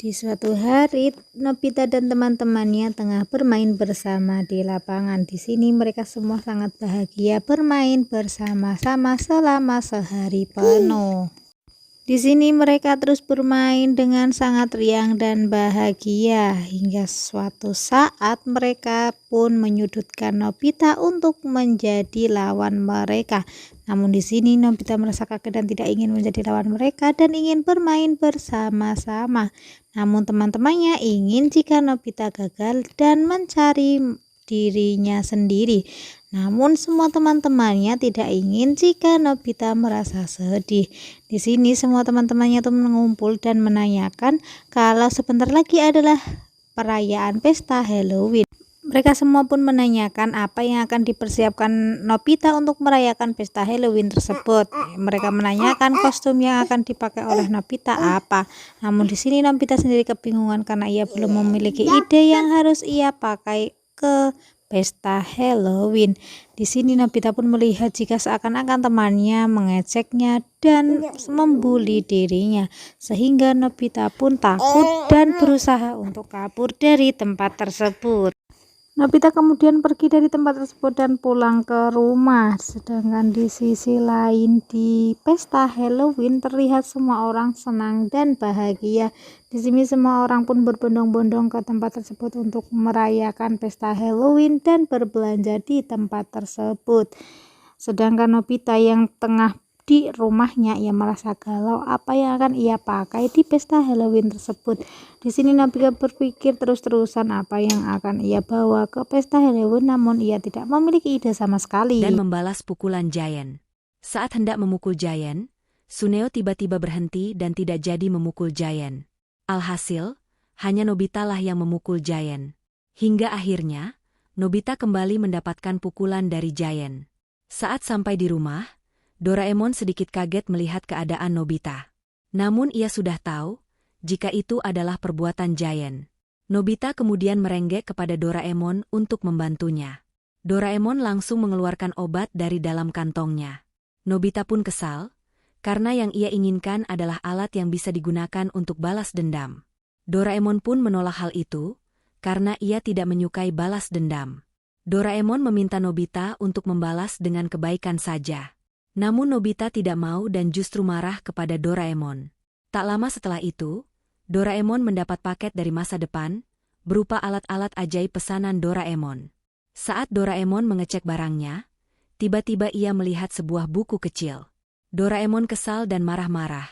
Di suatu hari, Nobita dan teman-temannya tengah bermain bersama di lapangan. Di sini mereka semua sangat bahagia bermain bersama-sama selama sehari penuh. Di sini mereka terus bermain dengan sangat riang dan bahagia hingga suatu saat mereka pun menyudutkan Nobita untuk menjadi lawan mereka. Namun di sini Nobita merasa kaget dan tidak ingin menjadi lawan mereka dan ingin bermain bersama-sama. Namun teman-temannya ingin jika Nobita gagal dan mencari dirinya sendiri. Namun semua teman-temannya tidak ingin jika Nobita merasa sedih. Di sini semua teman-temannya tuh mengumpul dan menanyakan kalau sebentar lagi adalah perayaan pesta Halloween. Mereka semua pun menanyakan apa yang akan dipersiapkan Nobita untuk merayakan pesta Halloween tersebut. Mereka menanyakan kostum yang akan dipakai oleh Nobita apa. Namun di sini Nobita sendiri kebingungan karena ia belum memiliki ide yang harus ia pakai ke pesta Halloween. Di sini Nobita pun melihat jika seakan-akan temannya mengejeknya dan membuli dirinya, sehingga Nobita pun takut dan berusaha untuk kabur dari tempat tersebut. Nobita kemudian pergi dari tempat tersebut dan pulang ke rumah. Sedangkan di sisi lain di pesta Halloween terlihat semua orang senang dan bahagia. Di sini semua orang pun berbondong-bondong ke tempat tersebut untuk merayakan pesta Halloween dan berbelanja di tempat tersebut. Sedangkan Nobita yang tengah di rumahnya, ia merasa galau apa yang akan ia pakai di pesta Halloween tersebut. Di sini Nobita berpikir terus-terusan apa yang akan ia bawa ke pesta Halloween, namun ia tidak memiliki ide sama sekali. Dan membalas pukulan Giant. Saat hendak memukul Giant, Suneo tiba-tiba berhenti dan tidak jadi memukul Giant. Alhasil, hanya Nobita lah yang memukul Giant. Hingga akhirnya, Nobita kembali mendapatkan pukulan dari Giant. Saat sampai di rumah, Doraemon sedikit kaget melihat keadaan Nobita. Namun ia sudah tahu, jika itu adalah perbuatan Giant. Nobita kemudian merenggek kepada Doraemon untuk membantunya. Doraemon langsung mengeluarkan obat dari dalam kantongnya. Nobita pun kesal, karena yang ia inginkan adalah alat yang bisa digunakan untuk balas dendam. Doraemon pun menolak hal itu, karena ia tidak menyukai balas dendam. Doraemon meminta Nobita untuk membalas dengan kebaikan saja. Namun Nobita tidak mau dan justru marah kepada Doraemon. Tak lama setelah itu, Doraemon mendapat paket dari masa depan, berupa alat-alat ajaib pesanan Doraemon. Saat Doraemon mengecek barangnya, tiba-tiba ia melihat sebuah buku kecil. Doraemon kesal dan marah-marah,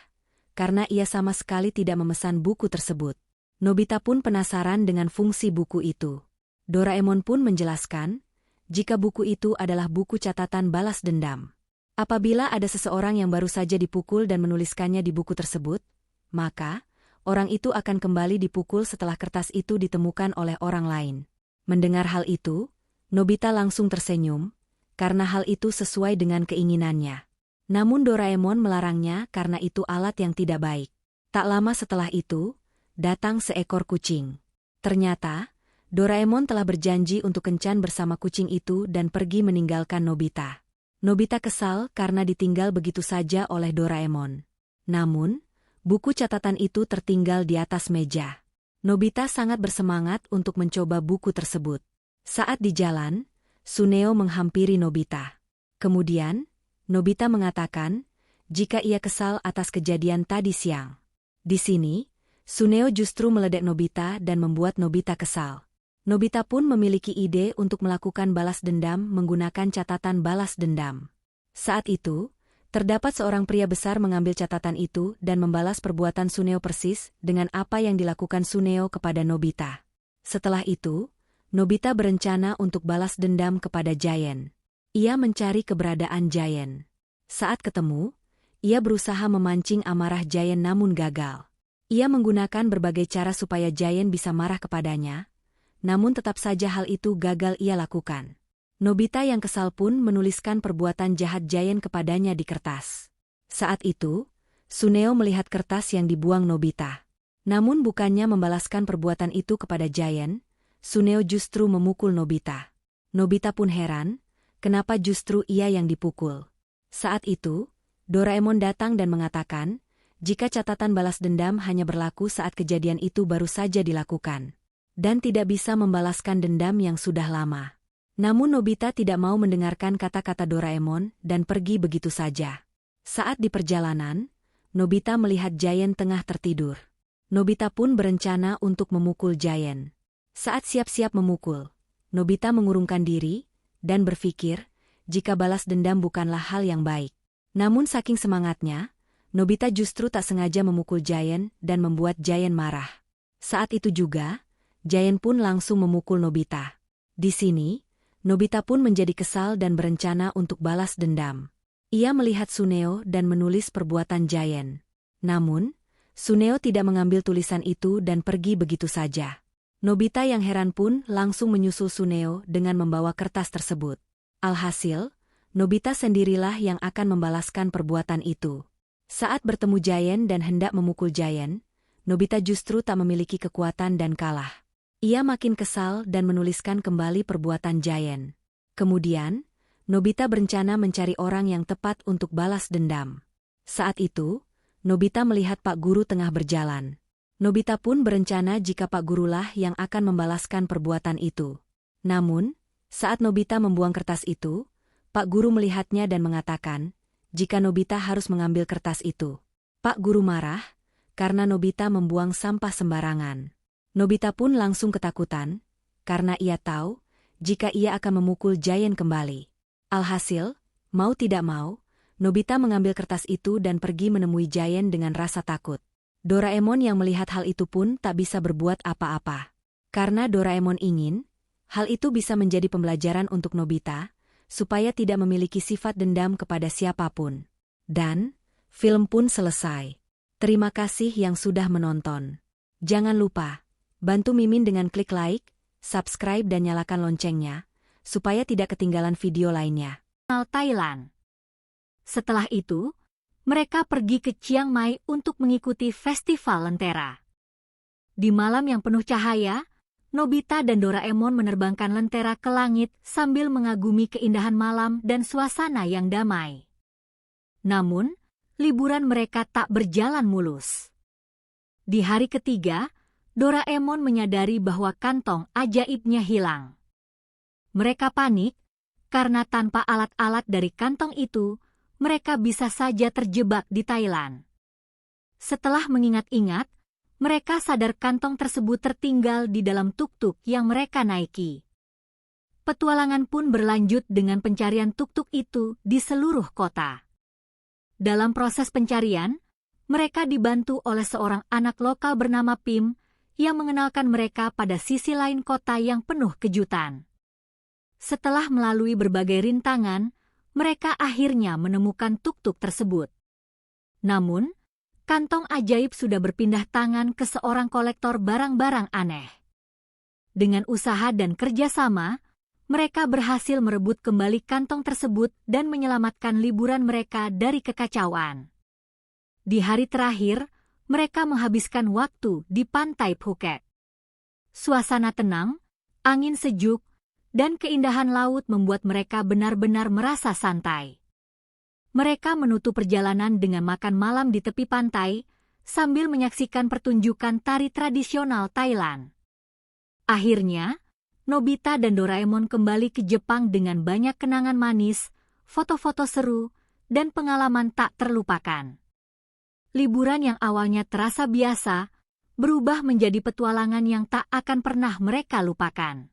karena ia sama sekali tidak memesan buku tersebut. Nobita pun penasaran dengan fungsi buku itu. Doraemon pun menjelaskan, jika buku itu adalah buku catatan balas dendam. Apabila ada seseorang yang baru saja dipukul dan menuliskannya di buku tersebut, maka orang itu akan kembali dipukul setelah kertas itu ditemukan oleh orang lain. Mendengar hal itu, Nobita langsung tersenyum, karena hal itu sesuai dengan keinginannya. Namun Doraemon melarangnya karena itu alat yang tidak baik. Tak lama setelah itu, datang seekor kucing. Ternyata, Doraemon telah berjanji untuk kencan bersama kucing itu dan pergi meninggalkan Nobita. Nobita kesal karena ditinggal begitu saja oleh Doraemon. Namun, buku catatan itu tertinggal di atas meja. Nobita sangat bersemangat untuk mencoba buku tersebut. Saat di jalan, Suneo menghampiri Nobita. Kemudian, Nobita mengatakan, jika ia kesal atas kejadian tadi siang. Di sini, Suneo justru meledek Nobita dan membuat Nobita kesal. Nobita pun memiliki ide untuk melakukan balas dendam menggunakan catatan balas dendam. Saat itu, terdapat seorang pria besar mengambil catatan itu dan membalas perbuatan Suneo persis dengan apa yang dilakukan Suneo kepada Nobita. Setelah itu, Nobita berencana untuk balas dendam kepada Giant. Ia mencari keberadaan Giant. Saat ketemu, ia berusaha memancing amarah Giant namun gagal. Ia menggunakan berbagai cara supaya Giant bisa marah kepadanya, namun tetap saja hal itu gagal ia lakukan. Nobita yang kesal pun menuliskan perbuatan jahat Giant kepadanya di kertas. Saat itu, Suneo melihat kertas yang dibuang Nobita. Namun bukannya membalaskan perbuatan itu kepada Giant, Suneo justru memukul Nobita. Nobita pun heran, kenapa justru ia yang dipukul. Saat itu, Doraemon datang dan mengatakan, jika catatan balas dendam hanya berlaku saat kejadian itu baru saja dilakukan, dan tidak bisa membalaskan dendam yang sudah lama. Namun Nobita tidak mau mendengarkan kata-kata Doraemon dan pergi begitu saja. Saat di perjalanan, Nobita melihat Giant tengah tertidur. Nobita pun berencana untuk memukul Giant. Saat siap-siap memukul, Nobita mengurungkan diri dan berpikir jika balas dendam bukanlah hal yang baik. Namun saking semangatnya, Nobita justru tak sengaja memukul Giant dan membuat Giant marah. Saat itu juga, Giant pun langsung memukul Nobita. Di sini, Nobita pun menjadi kesal dan berencana untuk balas dendam. Ia melihat Suneo dan menulis perbuatan Giant. Namun, Suneo tidak mengambil tulisan itu dan pergi begitu saja. Nobita yang heran pun langsung menyusul Suneo dengan membawa kertas tersebut. Alhasil, Nobita sendirilah yang akan membalaskan perbuatan itu. Saat bertemu Giant dan hendak memukul Giant, Nobita justru tak memiliki kekuatan dan kalah. Ia makin kesal dan menuliskan kembali perbuatan Giant. Kemudian, Nobita berencana mencari orang yang tepat untuk balas dendam. Saat itu, Nobita melihat Pak Guru tengah berjalan. Nobita pun berencana jika Pak Gurulah yang akan membalaskan perbuatan itu. Namun, saat Nobita membuang kertas itu, Pak Guru melihatnya dan mengatakan, jika Nobita harus mengambil kertas itu. Pak Guru marah, karena Nobita membuang sampah sembarangan. Nobita pun langsung ketakutan, karena ia tahu, jika ia akan memukul Giant kembali. Alhasil, mau tidak mau, Nobita mengambil kertas itu dan pergi menemui Giant dengan rasa takut. Doraemon yang melihat hal itu pun tak bisa berbuat apa-apa. Karena Doraemon ingin, hal itu bisa menjadi pembelajaran untuk Nobita, supaya tidak memiliki sifat dendam kepada siapapun. Dan, film pun selesai. Terima kasih yang sudah menonton. Jangan lupa, bantu Mimin dengan klik like, subscribe dan nyalakan loncengnya, supaya tidak ketinggalan video lainnya. Thailand. Setelah itu, mereka pergi ke Chiang Mai untuk mengikuti festival lentera. Di malam yang penuh cahaya, Nobita dan Doraemon menerbangkan lentera ke langit sambil mengagumi keindahan malam dan suasana yang damai. Namun, liburan mereka tak berjalan mulus. Di hari ketiga, Doraemon menyadari bahwa kantong ajaibnya hilang. Mereka panik, karena tanpa alat-alat dari kantong itu, mereka bisa saja terjebak di Thailand. Setelah mengingat-ingat, mereka sadar kantong tersebut tertinggal di dalam tuk-tuk yang mereka naiki. Petualangan pun berlanjut dengan pencarian tuk-tuk itu di seluruh kota. Dalam proses pencarian, mereka dibantu oleh seorang anak lokal bernama Pim yang mengenalkan mereka pada sisi lain kota yang penuh kejutan. Setelah melalui berbagai rintangan, mereka akhirnya menemukan tuk-tuk tersebut. Namun, kantong ajaib sudah berpindah tangan ke seorang kolektor barang-barang aneh. Dengan usaha dan kerjasama, mereka berhasil merebut kembali kantong tersebut dan menyelamatkan liburan mereka dari kekacauan. Di hari terakhir, mereka menghabiskan waktu di pantai Phuket. Suasana tenang, angin sejuk, dan keindahan laut membuat mereka benar-benar merasa santai. Mereka menutup perjalanan dengan makan malam di tepi pantai, sambil menyaksikan pertunjukan tari tradisional Thailand. Akhirnya, Nobita dan Doraemon kembali ke Jepang dengan banyak kenangan manis, foto-foto seru, dan pengalaman tak terlupakan. Liburan yang awalnya terasa biasa, berubah menjadi petualangan yang tak akan pernah mereka lupakan.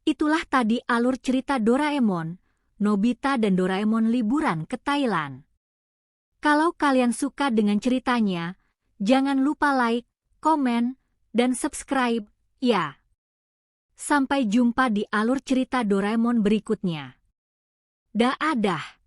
Itulah tadi alur cerita Doraemon, Nobita dan Doraemon liburan ke Thailand. Kalau kalian suka dengan ceritanya, jangan lupa like, komen, dan subscribe, ya. Sampai jumpa di alur cerita Doraemon berikutnya. Dah.